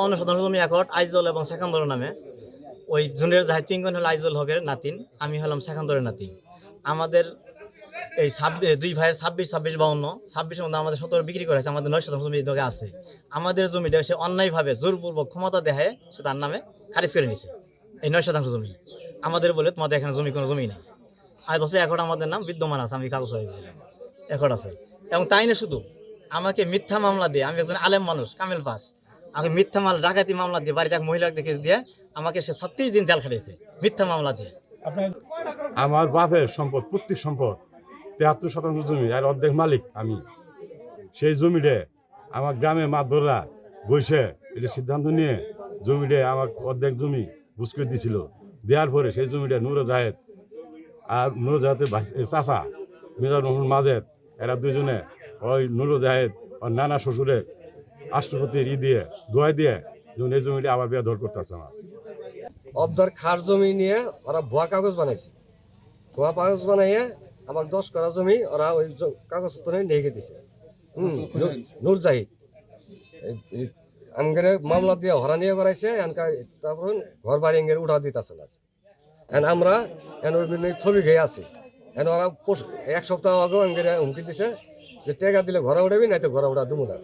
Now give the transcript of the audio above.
অন্য সাধারণ জমি একট আইজল এবং সেকান্দরের নামে। ওই জুনের জাহিদ পিঙ্গন হলো আইজল হকের নাতিন, আমি হলাম সেকান্দরের নাতিন। আমাদের এই দুই ভাইয়ের 26 মধ্যে আমাদের 17 বিক্রি করেছে, আমাদের 9 শতাংশ জমি দোকে আছে। আমাদের জমিটা সে অন্যায়ভাবে জোরপূর্বক ক্ষমতা দেখায় সে তার নামে খারিজ করে নিছে এই 9 শতাংশ জমি। আমাদের বলে তোমাদের এখানে জমি কোনো জমি নেই। আর বলছে একট আমাদের নাম বিদ্যমান আছে, আমি কাগজ হয়ে গেলাম একট আছে। এবং তাই না শুধু আমাকে মিথ্যা মামলা দিয়ে, আমি একজন আলেম মানুষ কামেল পাস, আমাকে মিথ্যা মামলা ডাকাতি মামলা দিয়ে বাড়িতে এক মহিলাকে কেস দিয়ে আমাকে সে 36 দিন জেল খাটিয়েছে মিথ্যা মামলা দিয়ে। আমার বাপের সম্পদ, প্রত্যেক সম্পদ 73% জমি, আর অর্ধেক মালিক আমি। সেই জমিটা আমার গ্রামে মাতবররা বসে এটা সিদ্ধান্ত নিয়ে জমিটা আমার অর্ধেক জমি বুঝ করে দিছিল। দেওয়ার পরে সেই জমিটা নুর জাহেদ আর নুর জাহেদের চাচা মিজানুর রহমান মাজেদ, এরা দুজনে ওই নুর জাহেদ ওর নানা শ্বশুরের রাষ্ট্রপতির দিয়ে দোয়াই দিয়ে যেমন এই জমিটা আবার বেদখল করতেছে আমার। অবদার খার জমি নিয়ে ওরা ভুয়া কাগজ বানাইছে। ভুয়া কাগজ বানাইয়ে আমার 10 করা জমি ওরা ওই কাগজপত্র নিয়ে দিছে। নূর জাহিদ আঙ্গের মামলা দিয়ে হরা নিয়ে করাইছে, তারপর ঘর বাড়ি আঙ্গের উঠা দিতেছে না। আমরা ওই ছবি খেয়ে আছি। ওরা 1 সপ্তাহ আগেও আঙ্গের হুমকি দিছে যে টেকা দিলে ঘরে উঠাবি, নাই তো ঘরে উঠা দেবো না।